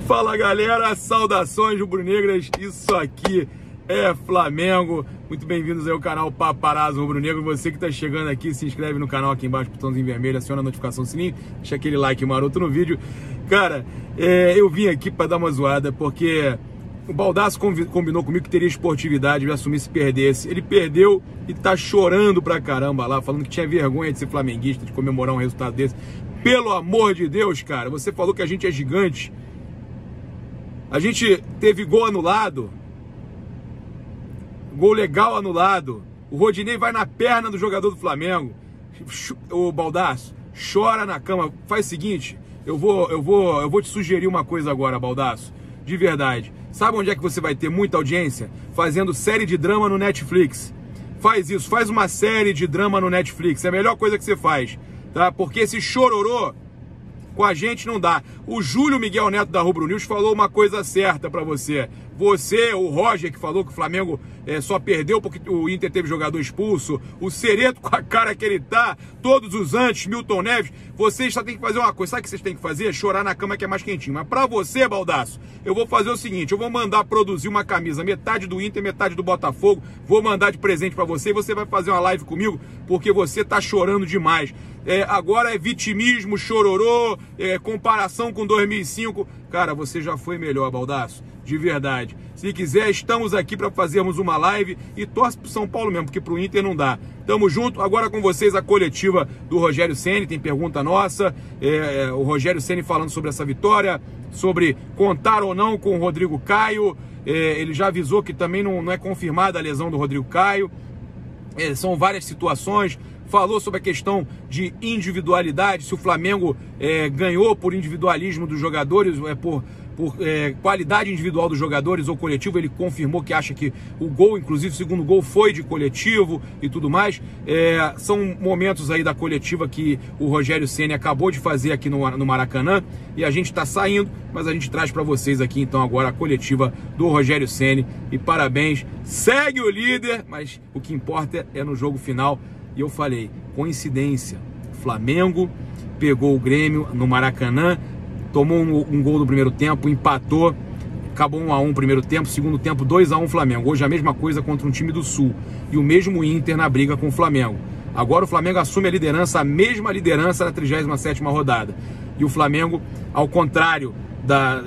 Fala galera, saudações rubro-negras, isso aqui é Flamengo. Muito bem-vindos aí ao canal Paparazzo Rubro-Negro. Você que tá chegando aqui, se inscreve no canal aqui embaixo, botãozinho vermelho, aciona a notificação, sininho, deixa aquele like maroto no vídeo. Cara, eu vim aqui pra dar uma zoada, porque o Baldasso combinou comigo que teria esportividade, eu ia assumir se perdesse. Ele perdeu e tá chorando pra caramba lá, falando que tinha vergonha de ser flamenguista, de comemorar um resultado desse. Pelo amor de Deus, cara, você falou que a gente é gigante. A gente teve gol anulado, gol legal anulado. O Rodinei vai na perna do jogador do Flamengo. O Baldasso, chora na cama. Faz o seguinte, eu vou te sugerir uma coisa agora, Baldasso. De verdade. Sabe onde é que você vai ter muita audiência? Fazendo série de drama no Netflix. Faz isso, faz uma série de drama no Netflix. É a melhor coisa que você faz, tá? Porque esse chororô com a gente não dá. O Júlio Miguel Neto da Rubro News falou uma coisa certa pra você. Você, o Roger, que falou que o Flamengo só perdeu porque o Inter teve jogador expulso, o Cereto com a cara que ele tá, todos os antes, Milton Neves, vocês só tem que fazer uma coisa. Sabe o que vocês têm que fazer? Chorar na cama que é mais quentinho. Mas pra você, Baldasso, eu vou fazer o seguinte, eu vou mandar produzir uma camisa, metade do Inter, metade do Botafogo, vou mandar de presente pra você e você vai fazer uma live comigo, porque você tá chorando demais. Agora é vitimismo, chororô, comparação com 2005. Cara, você já foi melhor, Baldasso, de verdade. Se quiser, estamos aqui para fazermos uma live e torce pro São Paulo mesmo, porque pro Inter não dá. Tamo junto. Agora com vocês a coletiva do Rogério Ceni, tem pergunta nossa. O Rogério Ceni falando sobre essa vitória, sobre contar ou não com o Rodrigo Caio. Ele já avisou que também não é confirmada a lesão do Rodrigo Caio. São várias situações. Falou sobre a questão de individualidade, se o Flamengo ganhou por individualismo dos jogadores, por qualidade individual dos jogadores ou coletivo. Ele confirmou que acha que o gol, inclusive o segundo gol, foi de coletivo e tudo mais. São momentos aí da coletiva que o Rogério Ceni acabou de fazer aqui no Maracanã e a gente está saindo, mas a gente traz para vocês aqui então agora a coletiva do Rogério Ceni. E parabéns, segue o líder, mas o que importa é no jogo final. E eu falei, coincidência, o Flamengo pegou o Grêmio no Maracanã, tomou um gol no primeiro tempo, empatou, acabou 1 a 1 no primeiro tempo, segundo tempo 2 a 1 Flamengo. Hoje a mesma coisa contra um time do Sul e o mesmo Inter na briga com o Flamengo. Agora o Flamengo assume a liderança, a mesma liderança na 37ª rodada. E o Flamengo, ao contrário da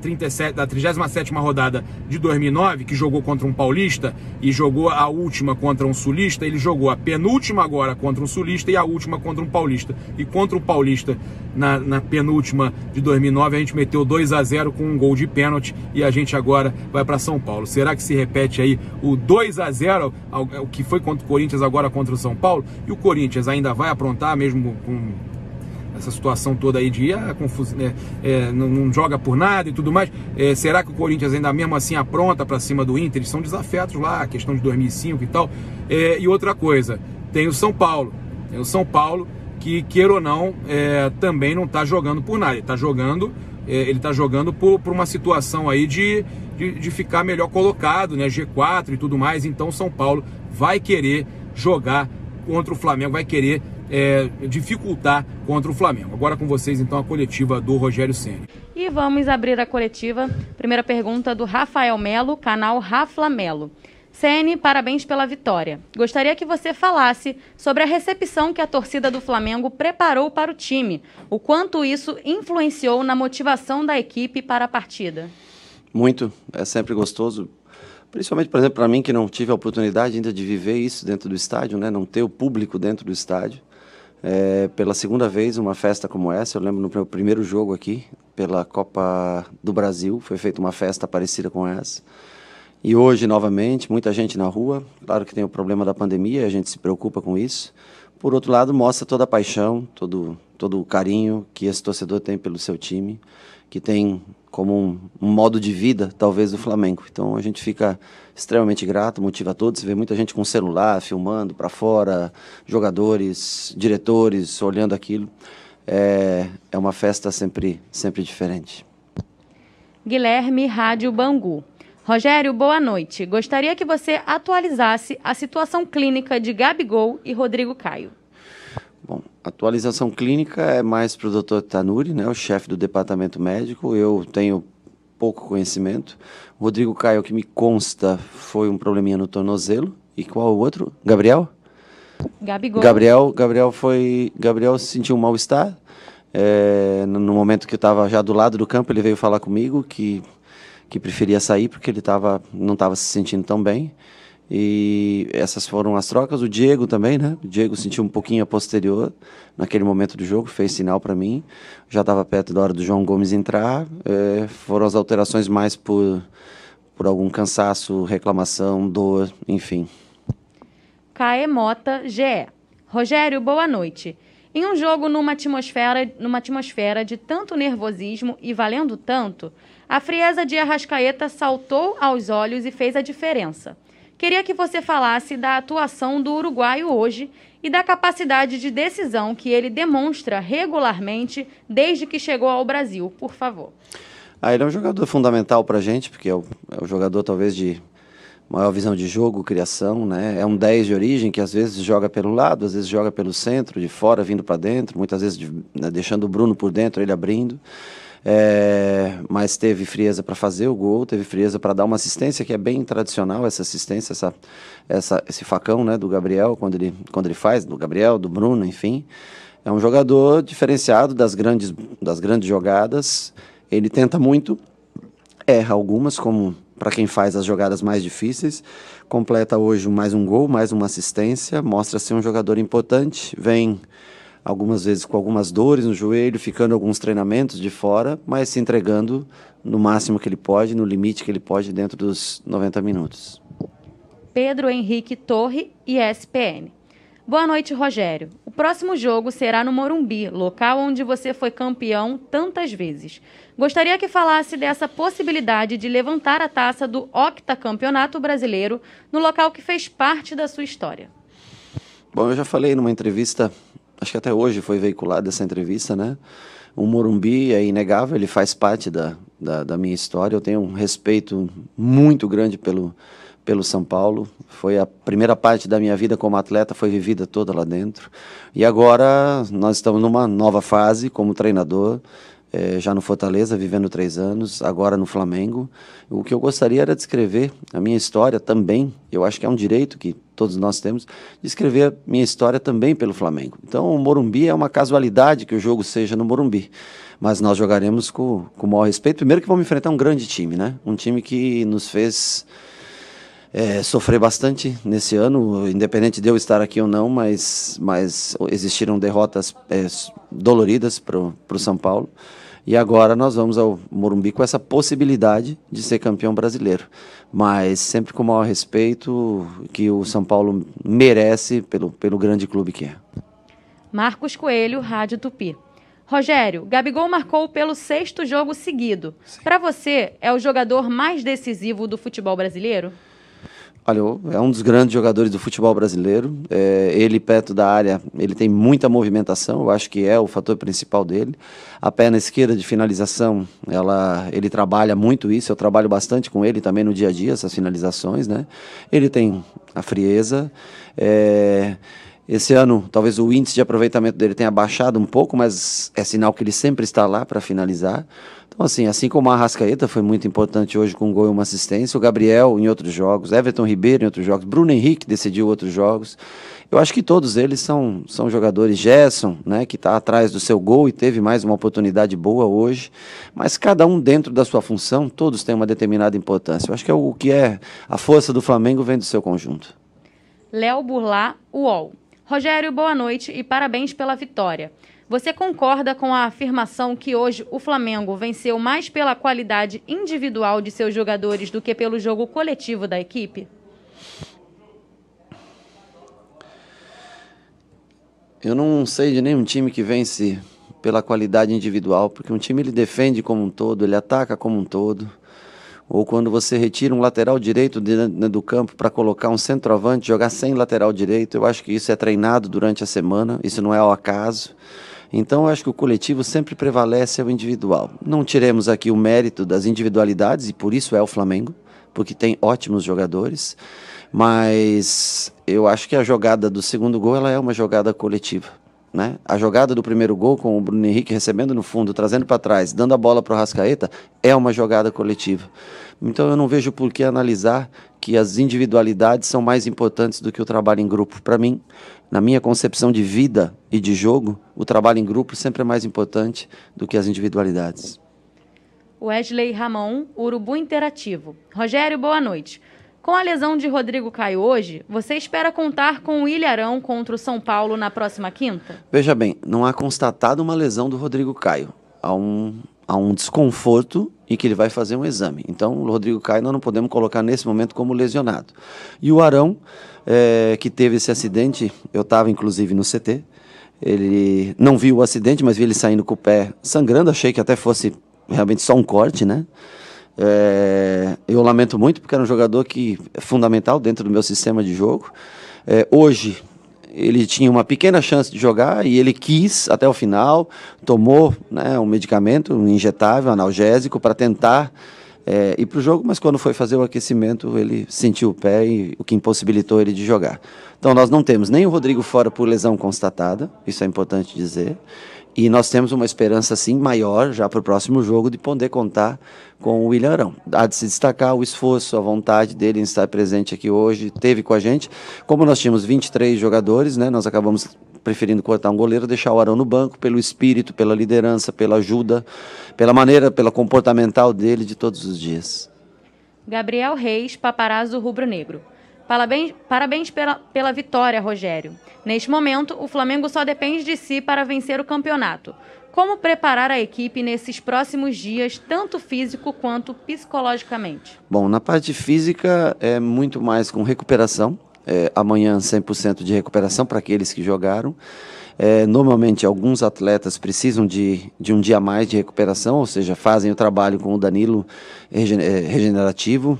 37ª rodada de 2009, que jogou contra um paulista e jogou a última contra um sulista, ele jogou a penúltima agora contra um sulista e a última contra um paulista. E contra o paulista, na penúltima de 2009, a gente meteu 2 a 0 com um gol de pênalti e a gente agora vai para São Paulo. Será que se repete aí o 2 a 0, o que foi contra o Corinthians, agora contra o São Paulo? E o Corinthians ainda vai aprontar mesmo com essa situação toda aí de não joga por nada e tudo mais? Será que o Corinthians ainda mesmo assim apronta para cima do Inter? Eles são desafetos lá, a questão de 2005 e tal. E outra coisa, tem o São Paulo. Tem o São Paulo que, queira ou não, também não está jogando por nada. Ele está jogando por uma situação aí de ficar melhor colocado, né? G4 e tudo mais. Então o São Paulo vai querer jogar contra o Flamengo, vai querer dificultar contra o Flamengo. Agora com vocês então a coletiva do Rogério Ceni. E vamos abrir a coletiva. Primeira pergunta do Rafael Melo, canal Rafla Melo. Ceni, parabéns pela vitória. Gostaria que você falasse sobre a recepção que a torcida do Flamengo preparou para o time. O quanto isso influenciou na motivação da equipe para a partida? Muito, é sempre gostoso. Principalmente, por exemplo, para mim que não tive a oportunidade ainda de viver isso dentro do estádio, né? Não ter o público dentro do estádio. Pela segunda vez uma festa como essa, eu lembro no meu primeiro jogo aqui, pela Copa do Brasil, foi feita uma festa parecida com essa. E hoje, novamente, muita gente na rua, claro que tem o problema da pandemia, a gente se preocupa com isso. Por outro lado, mostra toda a paixão, todo o carinho que esse torcedor tem pelo seu time, que tem como um modo de vida, talvez, do Flamengo. Então a gente fica extremamente grato, motiva a todos. Você vê muita gente com celular, filmando para fora, jogadores, diretores, olhando aquilo. É uma festa sempre diferente. Guilherme, Rádio Bangu. Rogério, boa noite. Gostaria que você atualizasse a situação clínica de Gabigol e Rodrigo Caio. Bom, a atualização clínica é mais para o Dr. Tanuri, né, o chefe do departamento médico. Eu tenho pouco conhecimento. O Rodrigo Caio, que me consta, foi um probleminha no tornozelo. E qual o outro? Gabriel? Gabigol. Gabriel sentiu um mal-estar. No momento que eu estava já do lado do campo, ele veio falar comigo que preferia sair porque ele não estava se sentindo tão bem. E essas foram as trocas. O Diego também, né? O Diego sentiu um pouquinho a posterior naquele momento do jogo, fez sinal para mim. Já estava perto da hora do João Gomes entrar. Foram as alterações mais por algum cansaço, reclamação, dor, enfim. Caê Mota, GE. Rogério, boa noite. Em um jogo numa atmosfera de tanto nervosismo e valendo tanto, a frieza de Arrascaeta saltou aos olhos e fez a diferença. Queria que você falasse da atuação do uruguaio hoje e da capacidade de decisão que ele demonstra regularmente desde que chegou ao Brasil, por favor. Ele é um jogador fundamental para a gente, porque é o jogador talvez de maior visão de jogo, criação, né? É um 10 de origem que às vezes joga pelo lado, às vezes joga pelo centro, de fora vindo para dentro, muitas vezes deixando o Bruno por dentro, ele abrindo. Mas teve frieza para fazer o gol, teve frieza para dar uma assistência que é bem tradicional, essa assistência, esse facão, né, do Gabriel, quando ele faz, do Gabriel, do Bruno, enfim. É um jogador diferenciado das grandes jogadas, ele tenta muito, erra algumas, como para quem faz as jogadas mais difíceis, completa hoje mais um gol, mais uma assistência, mostra ser um jogador importante, vem algumas vezes com algumas dores no joelho, ficando alguns treinamentos de fora, mas se entregando no máximo que ele pode, no limite que ele pode dentro dos 90 minutos. Pedro Henrique Torre, ESPN. Boa noite, Rogério. O próximo jogo será no Morumbi, local onde você foi campeão tantas vezes. Gostaria que falasse dessa possibilidade de levantar a taça do octacampeonato brasileiro no local que fez parte da sua história. Bom, eu já falei numa entrevista, acho que até hoje foi veiculada essa entrevista, né? O Morumbi é inegável, ele faz parte da minha história. Eu tenho um respeito muito grande pelo São Paulo. Foi a primeira parte da minha vida como atleta, foi vivida toda lá dentro. E agora nós estamos numa nova fase como treinador, já no Fortaleza, vivendo 3 anos, agora no Flamengo. O que eu gostaria era de escrever a minha história também, eu acho que é um direito que todos nós temos, de escrever a minha história também pelo Flamengo. Então o Morumbi é uma casualidade que o jogo seja no Morumbi, mas nós jogaremos com o maior respeito. Primeiro que vamos enfrentar um grande time, né? Um time que nos fez sofrer bastante nesse ano, independente de eu estar aqui ou não, mas existiram derrotas doloridas para o São Paulo. E agora nós vamos ao Morumbi com essa possibilidade de ser campeão brasileiro. Mas sempre com o maior respeito que o São Paulo merece pelo grande clube que é. Marcos Coelho, Rádio Tupi. Rogério, Gabigol marcou pelo 6º jogo seguido. Para você, é o jogador mais decisivo do futebol brasileiro? Olha, é um dos grandes jogadores do futebol brasileiro. Ele perto da área, ele tem muita movimentação, eu acho que é o fator principal dele. A perna esquerda de finalização, ele trabalha muito isso, eu trabalho bastante com ele também no dia a dia, essas finalizações, né? Ele tem a frieza. Esse ano, talvez o índice de aproveitamento dele tenha baixado um pouco, mas é sinal que ele sempre está lá para finalizar. Então, assim como a Arrascaeta foi muito importante hoje com um gol e uma assistência, o Gabriel em outros jogos, Everton Ribeiro em outros jogos, Bruno Henrique decidiu outros jogos. Eu acho que todos eles são jogadores. Gerson, né, que está atrás do seu gol e teve mais uma oportunidade boa hoje, mas cada um dentro da sua função, todos têm uma determinada importância. Eu acho que o que é a força do Flamengo vem do seu conjunto. Léo Burlá, UOL. Rogério, boa noite e parabéns pela vitória. Você concorda com a afirmação que hoje o Flamengo venceu mais pela qualidade individual de seus jogadores do que pelo jogo coletivo da equipe? Eu não sei de nenhum time que vence pela qualidade individual, porque um time ele defende como um todo, ele ataca como um todo. Ou quando você retira um lateral direito do campo para colocar um centroavante, jogar sem lateral direito, eu acho que isso é treinado durante a semana, isso não é ao acaso. Então eu acho que o coletivo sempre prevalece ao individual. Não tiremos aqui o mérito das individualidades, e por isso é o Flamengo, porque tem ótimos jogadores, mas eu acho que a jogada do segundo gol ela é uma jogada coletiva. né? A jogada do primeiro gol com o Bruno Henrique recebendo no fundo, trazendo para trás, dando a bola para o Arrascaeta, é uma jogada coletiva. Então eu não vejo por que analisar que as individualidades são mais importantes do que o trabalho em grupo. Para mim, na minha concepção de vida e de jogo, o trabalho em grupo sempre é mais importante do que as individualidades. Wesley Ramon, Urubu Interativo. Rogério, boa noite. Com a lesão de Rodrigo Caio hoje, você espera contar com o Ilharão contra o São Paulo na próxima quinta? Veja bem, não há constatado uma lesão do Rodrigo Caio. Há um desconforto e que ele vai fazer um exame. Então, o Rodrigo Caio nós não podemos colocar nesse momento como lesionado. E o Arão, que teve esse acidente, eu estava inclusive no CT, ele não viu o acidente, mas vi ele saindo com o pé sangrando, achei que até fosse realmente só um corte, né? Eu lamento muito porque era um jogador que é fundamental dentro do meu sistema de jogo. Hoje ele tinha uma pequena chance de jogar e ele quis até o final, tomou, né, um medicamento, um injetável, analgésico para tentar ir para o jogo, mas quando foi fazer o aquecimento ele sentiu o pé e o que impossibilitou ele de jogar. Então nós não temos nem o Rodrigo fora por lesão constatada, isso é importante dizer. E nós temos uma esperança, sim, maior já para o próximo jogo de poder contar com o William Arão. Há de se destacar o esforço, a vontade dele em estar presente aqui hoje, teve com a gente. Como nós tínhamos 23 jogadores, né, nós acabamos preferindo cortar um goleiro, deixar o Arão no banco, pelo espírito, pela liderança, pela ajuda, pela maneira, pela comportamental dele de todos os dias. Gabriel Reis, Paparazzo Rubro-Negro. Parabéns pela vitória, Rogério. Neste momento, o Flamengo só depende de si para vencer o campeonato. Como preparar a equipe nesses próximos dias, tanto físico quanto psicologicamente? Bom, na parte física é muito mais com recuperação. Amanhã 100% de recuperação para aqueles que jogaram. Normalmente alguns atletas precisam de um dia a mais de recuperação, ou seja, fazem o trabalho com o Danilo regenerativo.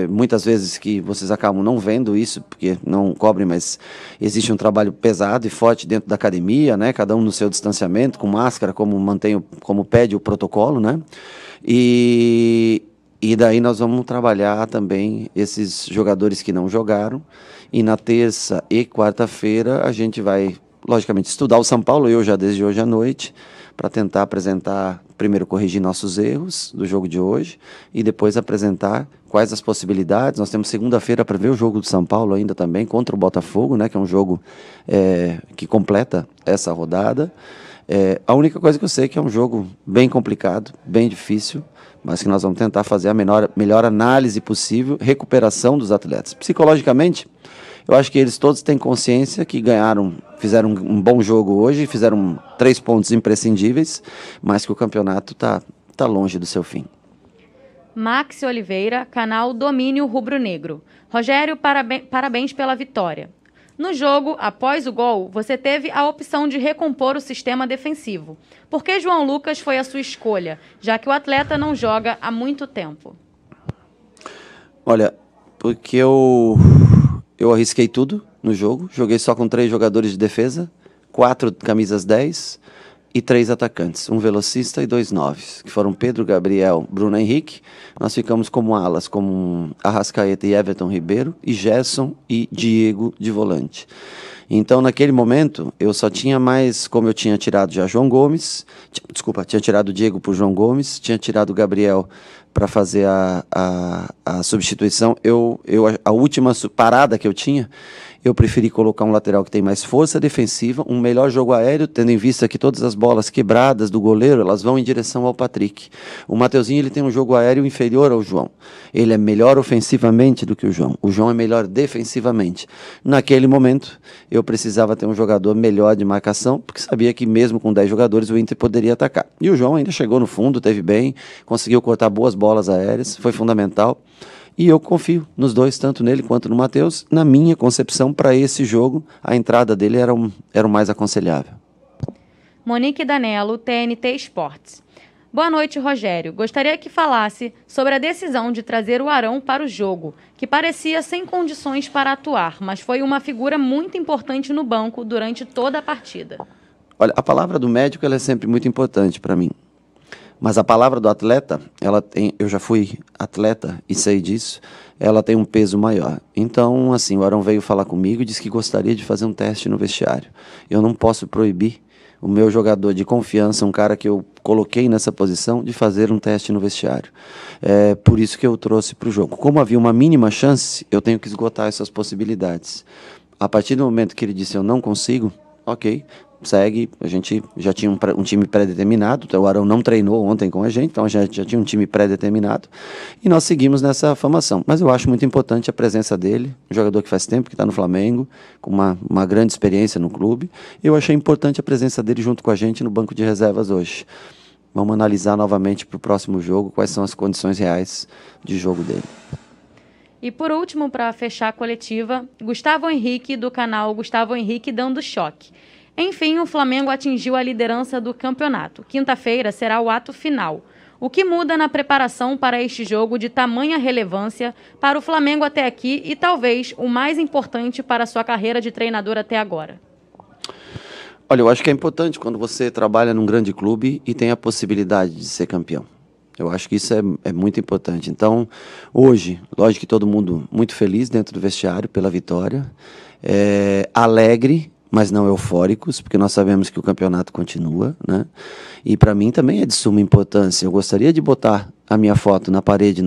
Muitas vezes que vocês acabam não vendo isso, porque não cobrem, mas existe um trabalho pesado e forte dentro da academia, né? Cada um no seu distanciamento, com máscara, como pede o protocolo, né? E daí nós vamos trabalhar também esses jogadores que não jogaram. E na terça e quarta-feira a gente vai, logicamente, estudar o São Paulo, eu já desde hoje à noite, para tentar apresentar, primeiro corrigir nossos erros do jogo de hoje e depois apresentar quais as possibilidades. Nós temos segunda-feira para ver o jogo do São Paulo ainda também, contra o Botafogo, né, que é um jogo que completa essa rodada. A única coisa que eu sei é que é um jogo bem complicado, bem difícil, mas que nós vamos tentar fazer a melhor análise possível, recuperação dos atletas. Psicologicamente, eu acho que eles todos têm consciência que fizeram um bom jogo hoje, fizeram 3 pontos imprescindíveis, mas que o campeonato tá longe do seu fim. Max Oliveira, canal Domínio Rubro-Negro. Rogério, parabéns pela vitória. No jogo, após o gol, você teve a opção de recompor o sistema defensivo. Por que João Lucas foi a sua escolha, já que o atleta não joga há muito tempo? Olha, porque eu arrisquei tudo no jogo, joguei só com 3 jogadores de defesa, 4 camisas 10 e 3 atacantes, um velocista e 2 9s, que foram Pedro, Gabriel, Bruno Henrique. Nós ficamos como alas, como Arrascaeta e Everton Ribeiro, e Gerson e Diego de volante. Então, naquele momento, eu só tinha mais, como eu tinha tirado já João Gomes, tinha tirado o Diego por João Gomes, tinha tirado o Gabriel para fazer a substituição. A última parada que eu tinha, eu preferi colocar um lateral que tem mais força defensiva, um melhor jogo aéreo, tendo em vista que todas as bolas quebradas do goleiro, elas vão em direção ao Patrick. O Mateuzinho, ele tem um jogo aéreo inferior ao João. Ele é melhor ofensivamente do que o João. O João é melhor defensivamente. Naquele momento, eu precisava ter um jogador melhor de marcação, porque sabia que mesmo com 10 jogadores o Inter poderia atacar. E o João ainda chegou no fundo, teve bem, conseguiu cortar boas bolas aéreas, foi fundamental. E eu confio nos dois, tanto nele quanto no Matheus. Na minha concepção, para esse jogo, a entrada dele era o mais aconselhável. Monique Danello, TNT Esportes. Boa noite, Rogério. Gostaria que falasse sobre a decisão de trazer o Arão para o jogo, que parecia sem condições para atuar, mas foi uma figura muito importante no banco durante toda a partida. Olha, a palavra do médico ela é sempre muito importante para mim. Mas a palavra do atleta, eu já fui atleta e sei disso, ela tem um peso maior. Então, assim, o Arão veio falar comigo e disse que gostaria de fazer um teste no vestiário. Eu não posso proibir o meu jogador de confiança, um cara que eu coloquei nessa posição de fazer um teste no vestiário. É por isso que eu trouxe para o jogo. Como havia uma mínima chance, eu tenho que esgotar essas possibilidades. A partir do momento que ele disse eu não consigo, ok, segue. A gente já tinha um time pré-determinado, o Arão não treinou ontem com a gente, então já tinha um time pré-determinado e nós seguimos nessa formação. Mas eu acho muito importante a presença dele, um jogador que faz tempo que está no Flamengo, com uma grande experiência no clube. Eu achei importante a presença dele junto com a gente no banco de reservas hoje. Vamos analisar novamente para o próximo jogo quais são as condições reais de jogo dele. E por último, para fechar a coletiva, Gustavo Henrique, do canal Gustavo Henrique Dando Choque. Enfim, o Flamengo atingiu a liderança do campeonato. Quinta-feira será o ato final. O que muda na preparação para este jogo de tamanha relevância para o Flamengo até aqui e talvez o mais importante para a sua carreira de treinador até agora? Olha, eu acho que é importante quando você trabalha num grande clube e tem a possibilidade de ser campeão. Eu acho que isso é muito importante. Então, hoje, lógico que todo mundo muito feliz dentro do vestiário pela vitória, alegre, mas não eufóricos, porque nós sabemos que o campeonato continua, né? E para mim também é de suma importância. Eu gostaria de botar a minha foto na parede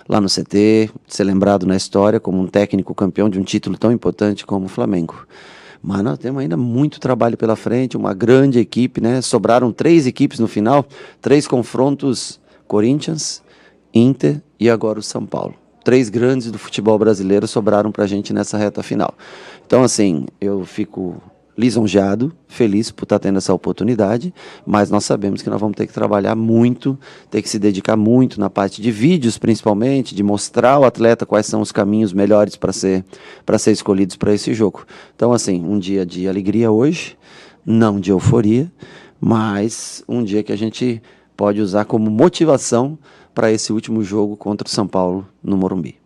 lá no CT, ser lembrado na história como um técnico campeão de um título tão importante como o Flamengo. Mas nós temos ainda muito trabalho pela frente, uma grande equipe, né? Sobraram 3 equipes no final, 3 confrontos: Corinthians, Inter e agora o São Paulo. 3 grandes do futebol brasileiro sobraram para a gente nessa reta final. Então, assim, eu fico lisonjeado, feliz por estar tendo essa oportunidade, mas nós sabemos que nós vamos ter que trabalhar muito, ter que se dedicar muito na parte de vídeos, principalmente, de mostrar ao atleta quais são os caminhos melhores para ser escolhidos para esse jogo. Então, assim, um dia de alegria hoje, não de euforia, mas um dia que a gente pode usar como motivação para esse último jogo contra o São Paulo no Morumbi.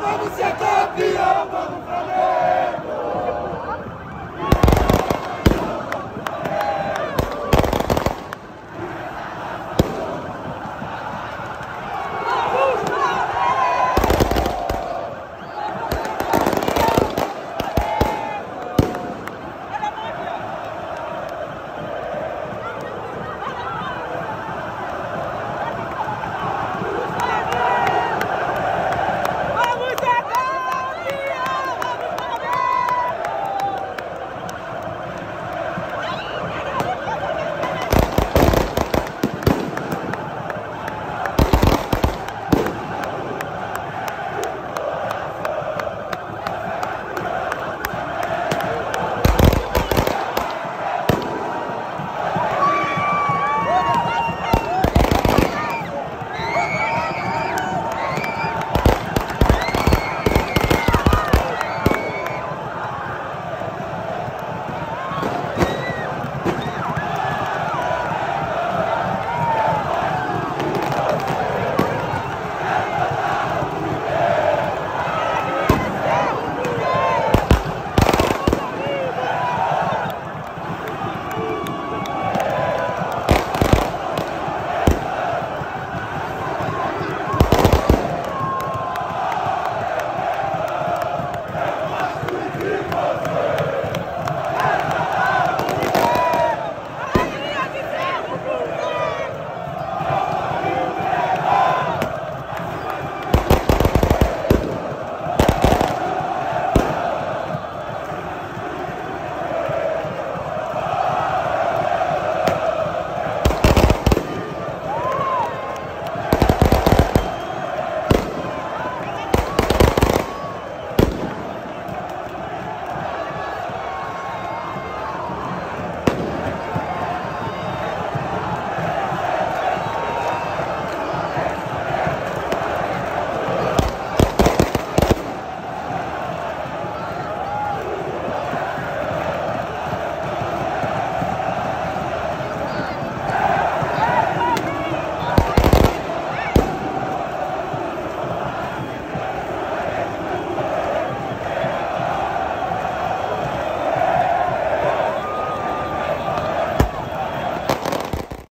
Vamos ser campeão, vamos pra